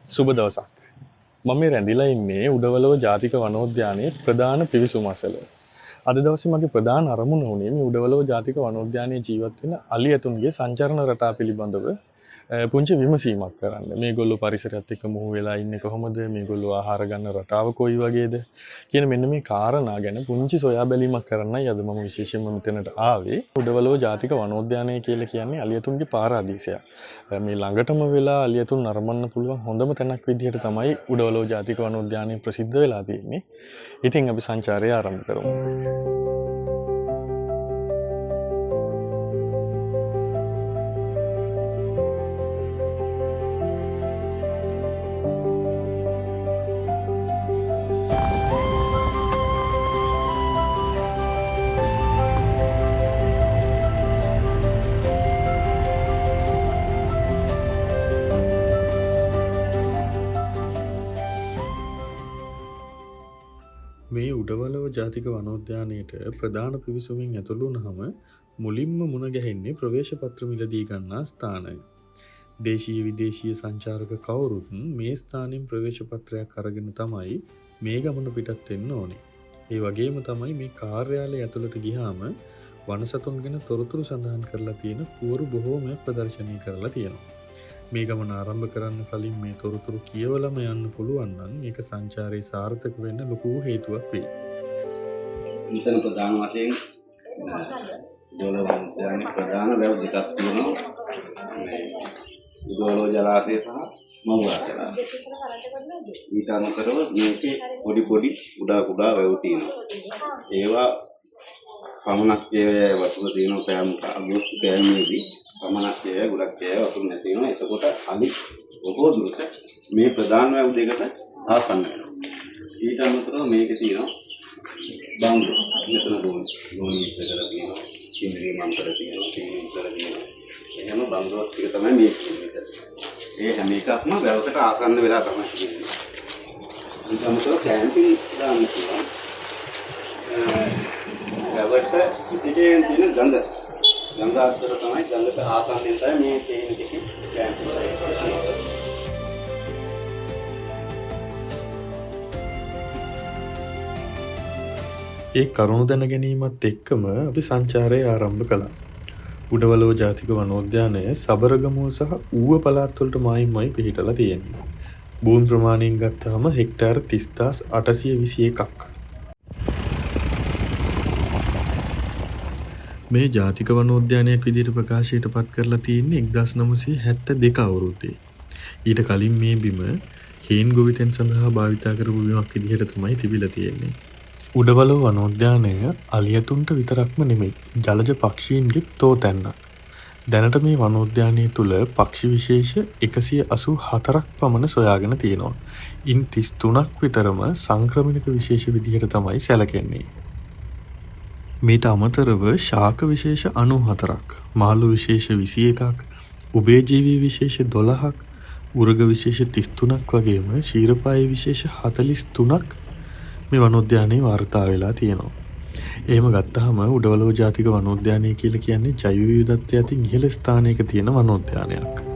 සුබ දවසක්. මම මේ රැඳිලා ඉන්නේ උඩවලව ජාතික වනෝද්‍යානයේ ප්‍රධාන පිවිසුම අසල. අද දවසේ මගේ ප්‍රධාන අරමුණ වුණේ මේ උඩවලව ජාතික වනෝද්‍යානයේ ජීවත් වෙන අලි ඇතුන්ගේ සංචරණ රටා පිළිබඳව පුංචි විමසීමක් කරන්න. මේගොල්ලෝ පරිසරයත් එක්ක මුහු වෙලා ඉන්නේ කොහොමද? මේගොල්ලෝ ආහාර ගන්න රටාව කොයි වගේද? කියන මෙන්න මේ කාරණා ගැන පුංචි සොයා බැලීමක් කරන්නයි අද මම විශේෂයෙන්ම මෙතනට ආවේ. උඩවලව ජාතික වනෝද්‍යානය කියලා කියන්නේ අලි ඇතුන්ගේ පාරාදීසයක්. මේ ළඟටම වෙලා අලි ඇතුන් නරඹන්න පුළුවන් හොඳම තැනක් විදිහට තමයි උඩවලව ජාතික වනෝද්‍යානය ප්‍රසිද්ධ වෙලා තියෙන්නේ. ඉතින් අපි සංචාරය ආරම්භ කරමු. මේ උඩවලව ජාතික වනෝද්‍යානයට ප්‍රධාන පිවිසුමින් ඇතුළු වුණාම මුලින්ම මුණ ගැහෙන්නේ ප්‍රවේශ පත්‍ර මිලදී ගන්නා ස්ථානය. දේශීය විදේශීය සංචාරක කවුරුත් මේ ස්ථානෙන් ප්‍රවේශ පත්‍රයක් අරගෙන තමයි මේ ගමන පිටත් වෙන්න ඕනේ. ඒ වගේම තමයි මේ කාර්යාලය ඇතුළට ගියාම වනසතුන් ගැන තොරතුරු සඳහන් කරලා තියෙන පුවරු බොහෝමයක් ප්‍රදර්ශනය කරලා තියෙනවා. මේ ගමන ආරම්භ කරන්න කලින් මේ තොරතුරු කියවලම යන්න පුළුවන් නම් ඒක සංචාරයේ සාර්ථක වෙන්න ලොකු හේතුවක් වෙයි. මෙතන ප්‍රධාන වශයෙන් උඩවලව උද්‍යානයේ ප්‍රධාන වැව් දෙකක් තියෙනවා. මේ උඩවලව ජලාශය සහ මවුවා ජලාශය. ඊට අමතරව මේකේ පොඩි පොඩි කුඩා වැව් තියෙනවා. ඒවා පමණක් ඒ වතුර තියෙන පෑම් අගෝස්තු පෑමේදී පමණක් ඒ ගොඩක් ඒ වතුර නැති වෙනවා. එතකොට අලි බොහෝ දුරට මේ ප්‍රධාන වැව් දෙකට ආසන්න වෙනවා. ඊට අමතරව මේකේ තියෙනවා බංගු. මෙතන දෝණි ඉස්සරලා තියෙනවා. කිඳිරි මන්තර තියෙනවා. කිඳිරි ඉස්සරලා තියෙනවා. එහෙනම් බංගුවක් ටික තමයි මේ කියන්නේ. ඒ හැම එකක්ම වැවකට ආසන්න වෙලා තමයි තියෙන්නේ. ඊට අමතරව කැම්පින් දාන්න පුළුවන්. වැවට ඉතින් තියෙන ගංගා අතර තමයි ගඟට ආසන්නයෙන් තමයි මේ තේින ටික කැම්පින් කරන්නේ. ඒ කරුණු දැන ගැනීමත් එක්කම අපි සංචාරය ආරම්භ කළා. උඩවලව ජාතික වනෝද්‍යානය සබරගමුව සහ ඌව පළාත්වලට මායිමයි පිහිටලා තියෙන්නේ. භූමි ප්‍රමාණයෙන් ගත්තාම හෙක්ටාර 30,821ක්. මේ ජාතික වනෝද්‍යානයක් විදිහට ප්‍රකාශයට පත් කරලා තියෙන්නේ 1972 අවුරුද්දේ. ඊට කලින් මේ බිම හේන් ගොවිතැන් සඳහා භාවිතා කරපු බිමක් විදිහට තමයි තිබිලා තියෙන්නේ. උඩවලව වනෝද්‍යානය අලි ඇතුන්ට විතරක්ම නෙමෙයි ජලජ පක්ෂීන්ගේ තෝතැන්නක්. දැනට මේ වනෝද්‍යානය තුල පක්ෂි විශේෂ 184ක් පමණ සොයාගෙන තියෙනවා. ඉන් 33ක් විතරම සංක්‍රමණික විශේෂ විදිහට තමයි සැලකෙන්නේ. මීට අමතරව ශාක විශේෂ 94ක්, මාළු විශේෂ 21ක්, උභයජීවී විශේෂ 12ක්, උරග විශේෂ 33ක් වගේම ශීරපාය විශේෂ 43ක් මේ වනෝද්‍යානයේ වාර්තා වෙලා තියෙනවා. එහෙම ගත්තාම උඩවලව ජාතික වනෝද්‍යානය කියලා කියන්නේ ජෛව විවිධත්වය අතින් ඉහළ ස්ථානයක තියෙන වනෝද්‍යානයක්.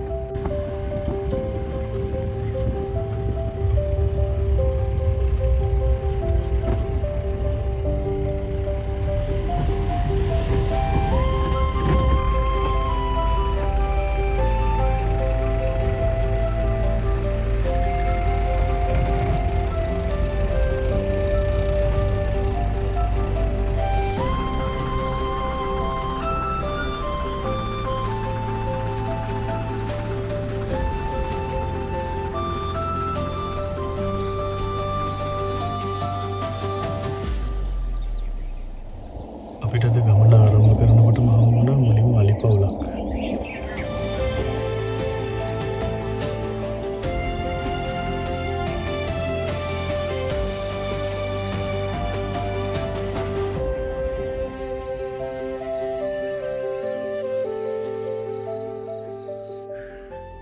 අපිට අද ගමන ආරම්භ කරනකොට මම වුණා මුලින්ම අලි පවුලක්.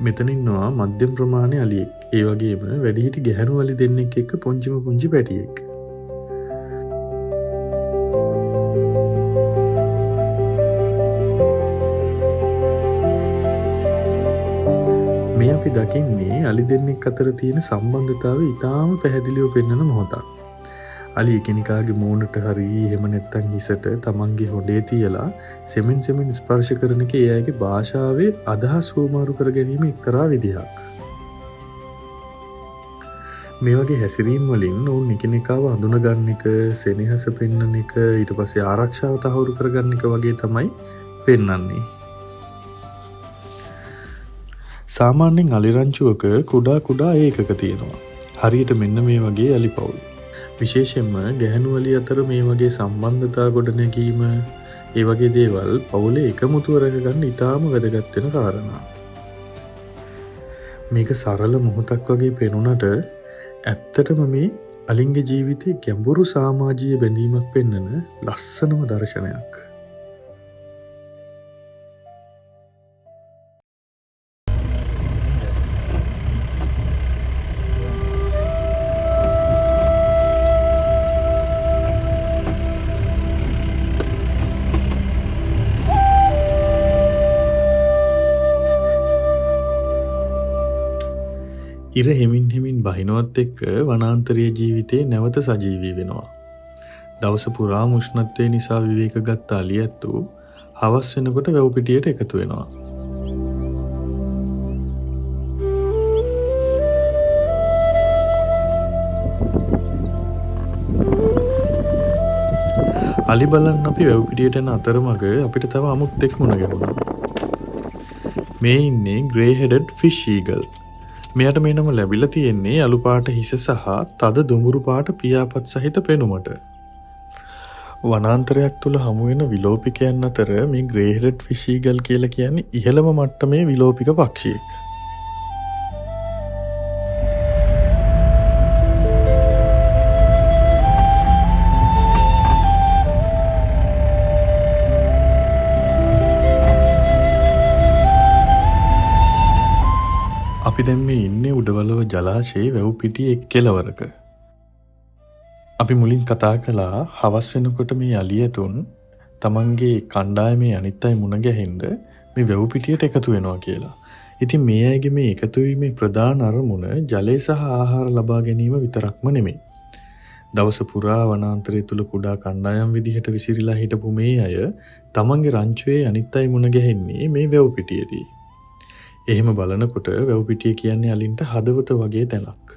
මෙතන ඉන්නවා මධ්‍යම ප්‍රමාණයේ අලියෙක්. ඒ වගේම වැඩිහිටි ගැහැණු අලි දෙන්නෙක් එක්ක පුංචි පැටියෙක්. මේ අපි දකින්නේ අලි දෙන්නෙක් අතර තියෙන සම්බන්ධතාවය ඉතාම පැහැදිලිව පෙන්වන මොහොතක්. අලි එකිනෙකාගේ මූණට හරි එහෙම නැත්නම් හිසට තමන්ගේ හොඬේ තියලා සෙමෙන් ස්පර්ශ කරන එක ඒ අයගේ භාෂාවේ අදහස් වමාරු කර ගැනීම එක්තරා විදිහක්. මේ වගේ හැසිරීම් වලින් ඔවුන් එකිනෙකාව අඳුන ගන්න එක, සෙනෙහස පෙන්වන එක, ඊට පස්සේ ආරක්ෂාව තහවුරු කරගන්න එක වගේ තමයි පෙන්වන්නේ. සාමාන්‍යයෙන් අලි රංචුවක කුඩා ඒකක තියෙනවා. හරියට මෙන්න මේ වගේ අලි පවුල්. විශේෂයෙන්ම ගැහැණු අලි අතර මේ වගේ සම්බන්ධතා ගොඩනැගීම, ඒ වගේ දේවල් පවුලේ එකමුතුව රැකගන්න ඉතාම වැදගත් වෙන කාරණා. මේක සරල මොහොතක් වගේ පෙනුනට ඇත්තටම මේ අලින්ගේ ජීවිතේ ගැඹුරු සමාජීය බැඳීමක් පෙන්වන ලස්සනම දර්ශනයක්. ඉර හෙමින් බහිනවත් එක්ක වනාන්තරයේ ජීවිතේ නැවත සජීවී වෙනවා. දවස පුරා උෂ්ණත්වය නිසා විවේක ගත්ත අලියැත්තු හවස් වෙනකොට වැව් පිටියට එකතු වෙනවා. අලි බලන්න අපි වැව් පිටියට යන අතරමඟ අපිට තව අමුත්තෙක් මුණ ගැහුණා. මේ ඉන්නේ grey headed fish eagle. මෙයට මේ නම ලැබිලා තියෙන්නේ අලු පාට හිස සහ තද දුඹුරු පාට පියාපත් සහිත පෙනුමට. වනාන්තරයක් තුල හමු වෙන විලෝපිකයන් අතර මේ grey headed fish eagle කියලා කියන්නේ ඉහළම මට්ටමේ විලෝපික පක්ෂියෙක්. අපි දැන් මේ ඉන්නේ උඩවලව ජලාශයේ වැව් පිටියේ එක් කෙළවරක. අපි මුලින් කතා කළා හවස් වෙනකොට මේ අලියතුන් තමන්ගේ කණ්ඩායමේ අනිත් අය මුණ ගැහෙන්න මේ වැව් පිටියට එකතු වෙනවා කියලා. ඉතින් මේ අයගේ මේ එකතු වීමේ ප්‍රධාන අරමුණ ජලය සහ ආහාර ලබා ගැනීම විතරක්ම නෙමෙයි. දවස පුරා වනාන්තරය තුල කුඩා කණ්ඩායම් විදිහට විසිරීලා හිටපු මේ අය තමන්ගේ රංචුවේ අනිත් අය මුණ ගැහෙන්නේ මේ වැව් පිටියේදී. එහෙම බලනකොට වැව් පිටිය කියන්නේ අලින්ට හදවත වගේ තැනක්.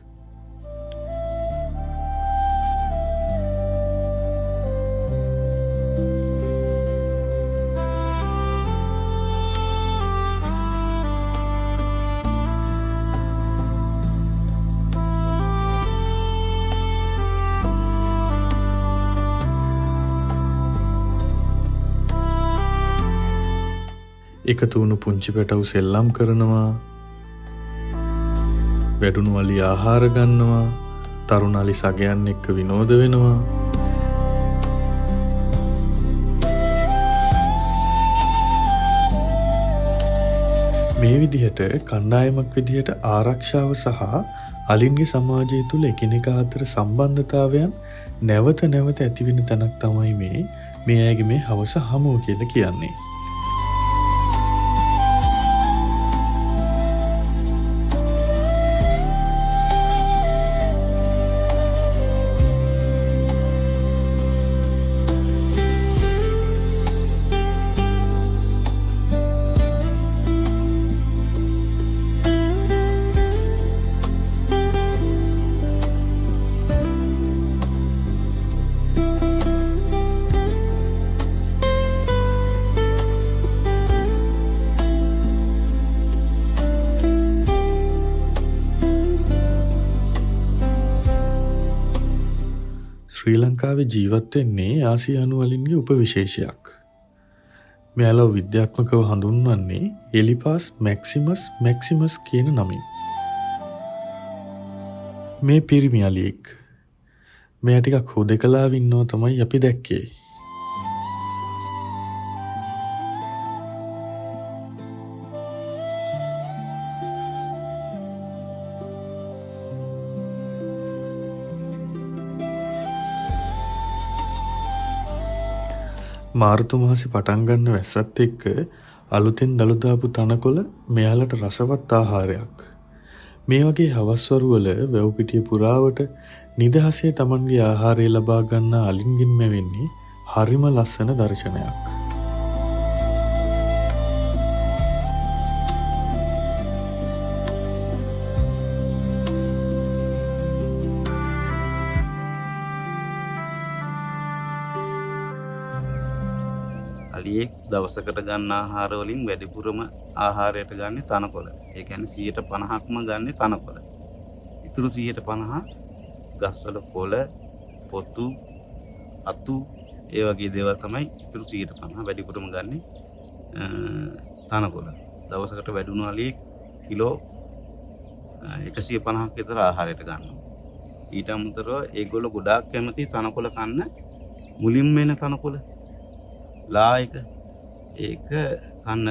එකතු වුණු පුංචි පැටව් සෙල්ලම් කරනවා, වැඩුණු අලි ආහාර ගන්නවා, තරුණ අලි සගයන් එක්ක විනෝද වෙනවා. මේ විදිහට කණ්ඩායමක් විදිහට ආරක්ෂාව සහ අලින්ගේ සමාජය තුළ එකිනෙකා අතර සම්බන්ධතාවයන් නැවත ඇති වෙන තැනක් තමයි මේ අයගේ මේ හවස හමුව කියලා කියන්නේ. ශ්‍රී ලංකාවේ ජීවත් වෙන්නේ ආසියානු වලින්ගේ උපවිශේෂයක්. මෙයාලා විද්‍යාත්මකව හඳුන්වන්නේ එලිපාස් මැක්සිමස් කියන නමින්. මේ පිරිමි අලියෙක්. මෙයා ටිකක් හුදෙකලාව ඉන්නවා තමයි අපි දැක්කේ. මාර්තු මාසේ පටන් ගන්න වැස්සත් එක්ක අලුතෙන් දළු දාපු තනකොළ මෙයාලට රසවත් ආහාරයක්. මේ වගේ හවස්වරුවල වැව් පිටිය පුරාවට නිදහසේ Tamanගේ ආහාරය ලබා ගන්න අලින්ගින්ම වෙන්නේ හරිම ලස්සන දර්ශනයක්. අලියෙක් දවසකට ගන්න ආහාර වලින් වැඩිපුරම ආහාරයට ගන්න තනකොළ. ඒ කියන්නේ 50%ක්ම ගන්න තනකොළ. ඉතුරු 50% ගස්වල කොළ, පොතු, අතු ඒ වගේ දේවල් තමයි ඉතුරු 50% වැඩිපුරම ගන්න තනකොළ. දවසකට වැඩුණු අලියෙක් කිලෝ 150ක් විතර ආහාරයට ගන්නවා. ඊට අමතරව ඒගොල්ලෝ ගොඩාක් කැමති තනකොළ කන්න මුලින්ම එන තනකොළ ලායක ඒක කන්න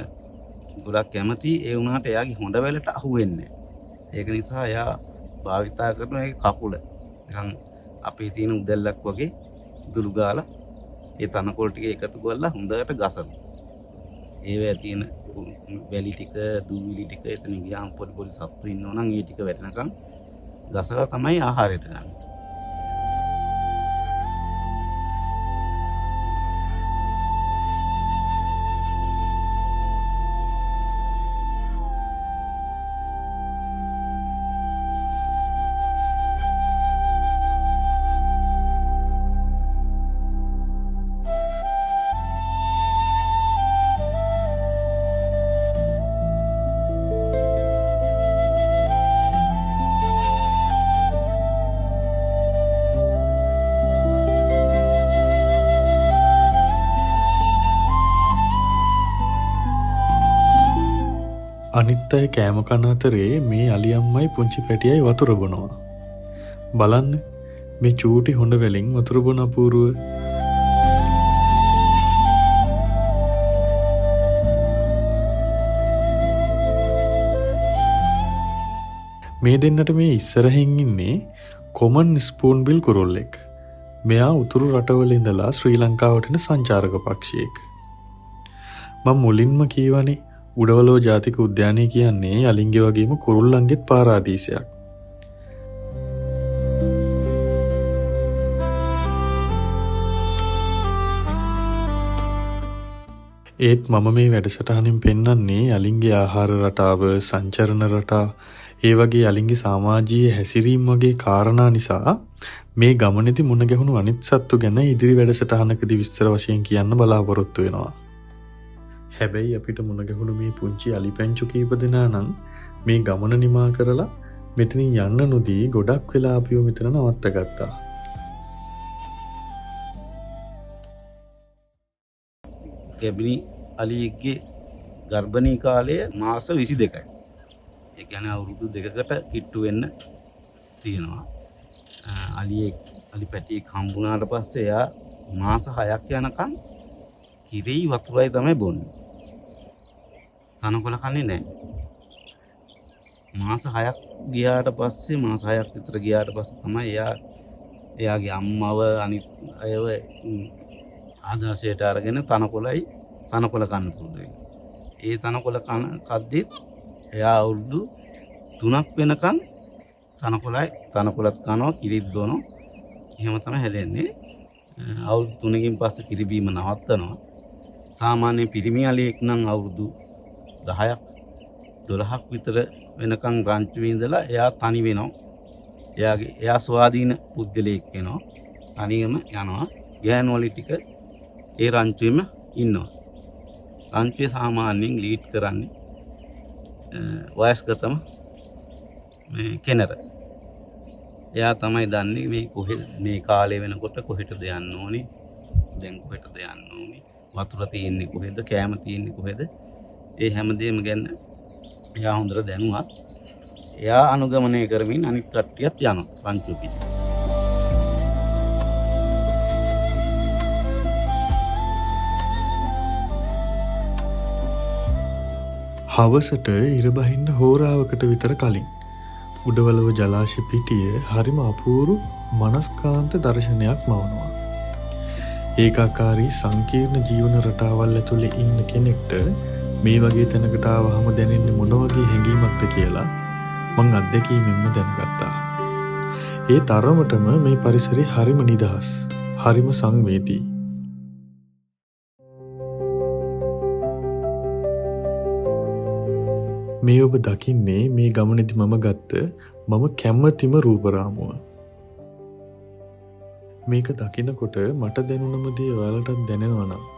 ගොඩක් කැමති. ඒ වුණාට එයාගේ හොඬ වැලට අහු වෙන්නේ නැහැ. ඒක නිසා එයා භාවිතා කරන ඒ කකුල නිකන් අපේ තියෙන උදැල්ලක් වගේ දුළු ගාලා ඒ තනකොළ ටික එකතු කරලා හොඳට ගසනවා. ඒවැය තියෙන වැලි ටික, දූවිලි ටික එතන ගියාම පොඩි පොඩි සත්තු ඉන්නවා නම් ඒ ටික වැටෙනකන් ගසලා තමයි ආහාරයට ගන්න. අනිත් අය කෑම කන අතරේ මේ අලි අම්මයි පුංචි පැටියයි වතුර බොනවා. බලන්න මේ චූටි හොඬ වලින් වතුර බොන අපූර්ව. මේ දෙන්නට මේ ඉස්සරහින් ඉන්නේ කොමන් ස්පූන්බිල් කුරුල්ලෙක්. මෙයා උතුරු රටවල ඉඳලා ශ්‍රී ලංකාවට එන සංචාරක පක්ෂියෙක්. මම මුලින්ම කීවනේ උඩවලෝ ජාතික උද්‍යානය කියන්නේ අලින්ගේ වගේම කුරුල්ලන්ගේත් පාරාදීසයක්. ඒත් මම මේ වැඩසටහනින් පෙන්වන්නේ අලින්ගේ ආහාර රටාව, සංචරණ රටා, ඒ වගේ අලින්ගේ සමාජීය හැසිරීම් වගේ කාරණා නිසා මේ ගමනේදී මුණ ගැහුණු අනිත් සත්තු ගැන ඉදිරි වැඩසටහනකදී විස්තර වශයෙන් කියන්න බලාපොරොත්තු වෙනවා. හැබැයි අපිට මුණ ගැහුණු මේ පුංචි අලි පැංචු කීප දෙනා නම් මේ ගමන නිමා කරලා මෙතනින් යන්න නොදී ගොඩක් වෙලා අපිව මෙතන නවත්ත ගත්තා. ගැබිනි අලියෙක්ගේ ගර්භණී කාලය මාස 22යි. ඒ කියන්නේ අවුරුදු 2කට කිට්ටු වෙන්න තියෙනවා. අලි පැටියෙක් හම්බුනාට පස්සේ එයා මාස 6ක් යනකම් කිරි වතුරයි තමයි බොන්නේ. තනකොළ කන්නේ නැහැ. මාස 6ක් ගියාට පස්සේ මාස 6ක් විතර ගියාට පස්සේ තමයි එයාගේ අම්මව අනිත් අයව ආදර්ශයට අරගෙන තනකොළ කන්න පුරුදු වෙන්නේ. ඒ තනකොළ කද්දිත් එයා අවුරුදු 3ක් වෙනකන් තනකොළත් කනවා, කිරිත් බොනවා. එහෙම තමයි හැදෙන්නේ. අවුරුදු 3කින් පස්සේ කිරි බීම නවත්තනවා. සාමාන්‍ය පිරිමි අලියෙක් නම් අවුරුදු 10ක් 12ක් විතර වෙනකන් රංචුවේ ඉඳලා එයා තනි වෙනවා. එයා ස්වාධීන පුද්ගලයෙක් වෙනවා. තනියම යනවා. ගෑනු අලි ටික ඒ රංචුවේම ඉන්නවා. රංචුවේ සාමාන්‍යයෙන් ලීඩ් කරන්නේ වයස්ගතම මේ කෙනර. එයා තමයි දන්නේ මේ කාලය වෙනකොට කොහෙටද යන්න ඕනේ, දැන් කොහෙටද යන්න ඕනේ, වතුර තියෙන්නේ කොහෙද, කෑම තියෙන්නේ කොහෙද, ඒ හැමදේම ගැන එයා හොඳට දැනුවත්. එයා අනුගමනය කරමින් අනිත් කට්ටියත් යනවා රංචුව පිටින්. හවසට ඉර බහින්න හෝරාවකට විතර කලින් උඩවලව ජලාශය පිටිය හරිම අපූරු මනස්කාන්ත දර්ශනයක් මවනවා. ඒකාකාරී සංකීර්ණ ජීවන රටාවල් ඇතුලේ ඉන්න කෙනෙක්ට මේ වගේ තැනකට ආවහම දැනෙන්නේ මොන වගේ හැඟීමක්ද කියලා මං අත්දැකීමෙන්ම දැනගත්තා. ඒ තරමටම මේ පරිසරය හරිම නිදහස්, හරිම සංවේදී. මේ ඔබ දකින්නේ මේ ගමනේදී මම ගත්ත මම කැමතිම රූපරාමුව. මේක දකිනකොට මට දැනුණම දේ ඔයාලටත් දැනෙනවා නම්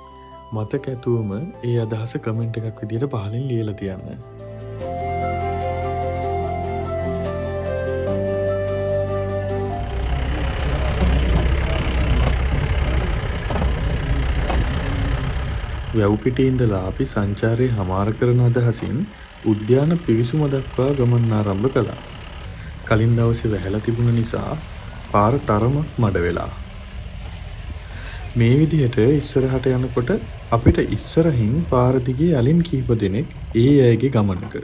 මතක ඇතුවම ඒ අදහස කමෙන්ට් එකක් විදියට පහලින් ලියලා තියන්න. වැව් පිටේ ඉඳලා අපි සංචාරය හමාර කරන අදහසින් උද්‍යාන පිවිසුම දක්වා ගමන් ආරම්භ කළා. කලින් දවසේ වැහැලා තිබුණ නිසා පාර තරමක් මඩ වෙලා. මේ විදිහට ඉස්සරහට යනකොට අපිට ඉස්සරහින් පාර දිගේ අලින් කීප දෙනෙක් ඒ අයගේ ගමනක.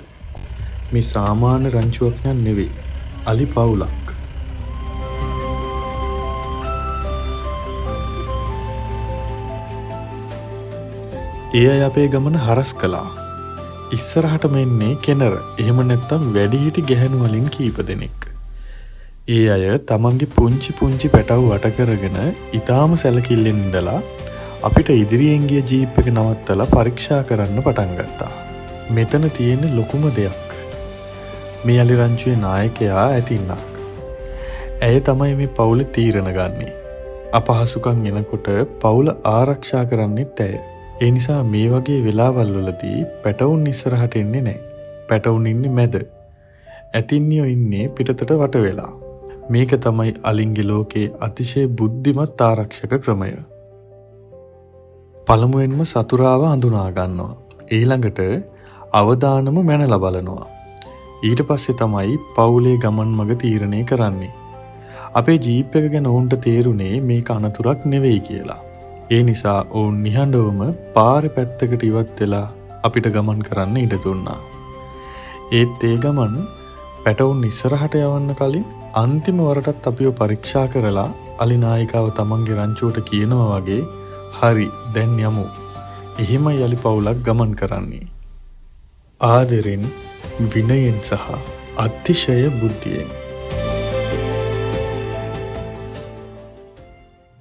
මේ සාමාන්‍ය රංචුවක් නෙවෙයි. අලි පවුලක්. ඒ අය අපේ ගමන හරස් කළා. ඉස්සරහට මෙන්නේ කෙනර, එහෙම නැත්තම් වැඩිහිටි ගැහැණු වලින් කීප දෙනෙක්. ඒ අය තමන්ගේ පුංචි පුංචි පැටව් වට කරගෙන ඊටාම සැලකිල්ලෙන් ඉඳලා අපිට ඉදිරියෙන් ගිය ජීප් එක නවත්තලා පරීක්ෂා කරන්න පටන් ගත්තා. මෙතන තියෙන ලොකුම දෙයක්. මේ අලි රංචුවේ නායකයා ඇතින්නක්. ඇය තමයි මේ පවුලේ තීරණ ගන්නේ. අපහසුකම් එනකොට පවුල ආරක්ෂා කරන්නෙත් ඇය. ඒ නිසා මේ වගේ වෙලාවල් වලදී පැටවුන් ඉස්සරහට එන්නේ නැහැ. පැටවුන් ඉන්නේ මැද. ඇතින්නියෝ ඉන්නේ පිටතට වට වෙලා. මේක තමයි අලින්ගේ ලෝකයේ අතිශය බුද්ධිමත් ආරක්ෂක ක්‍රමය. පළමුවෙන්ම සතුරාව හඳුනා ගන්නවා. ඊළඟට අවදානම මැනලා බලනවා. ඊට පස්සේ තමයි පවුලේ ගමන් මඟ තීරණය කරන්නේ. අපේ ජීප් එක ගැන ඔවුන්ට තේරුනේ මේක අනතුරක් නෙවෙයි කියලා. ඒ නිසා ඔවුන් නිහඬවම පාරේ පැත්තකට ඉවත් වෙලා අපිට ගමන් කරන්න ඉඩ දුන්නා. ඒත් ඒ ගමන් පැටවුන් ඉස්සරහට යවන්න කලින් අන්තිම වරටත් අපිව පරීක්ෂා කරලා අලි නායිකාව තමන්ගේ රංචුවට කියනවා වගේ හරි දැන් යමු. එහෙමයි අලි පවුලක් ගමන් කරන්නේ. ආදරෙන්, විනයෙන් සහ අතිශය බුද්ධියෙන්.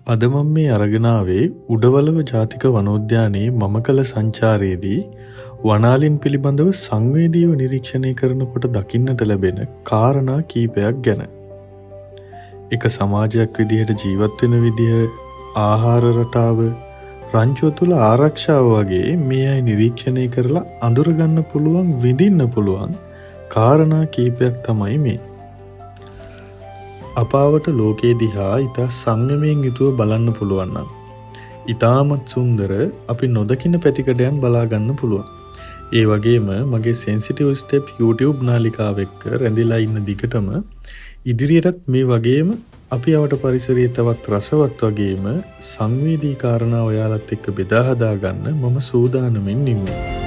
අද මම මේ අරගෙන ආවේ උඩවලව ජාතික වනෝද්‍යානයේ මම කළ සංචාරයේදී වනාලින් පිළිබඳව සංවේදීව නිරීක්ෂණය කරනකොට දකින්නට ලැබෙන කාරණා කීපයක් ගැන. එක සමාජයක් විදිහට ජීවත් වෙන විදිහ, ආහාර රටාව, රංචුව තුළ ආරක්ෂාව වගේ මේ අය නිරීක්ෂණය කරලා අඳුරගන්න පුළුවන්, විඳින්න පුළුවන් කාරණා කීපයක් තමයි මේ. අපාවට ලෝකයේ දිහා ඉතා සංයමයෙන් යුතුව බලන්න පුළුවන් නම් ඉතාමත් සුන්දර අපි නොදකින පැතිකඩයන් බලා ගන්න පුළුවන්. ඒ වගේම මගේ sensitive step YouTube නාලිකාව එක්ක රැඳිලා ඉන්න දිගටම ඉදිරියටත් මේ වගේම අපි අවට පරිසරයේ තවත් රසවත් වගේම සංවේදී කාරණා ඔයාලත් එක්ක බෙදා හදා ගන්න මම සූදානමින් ඉන්නේ.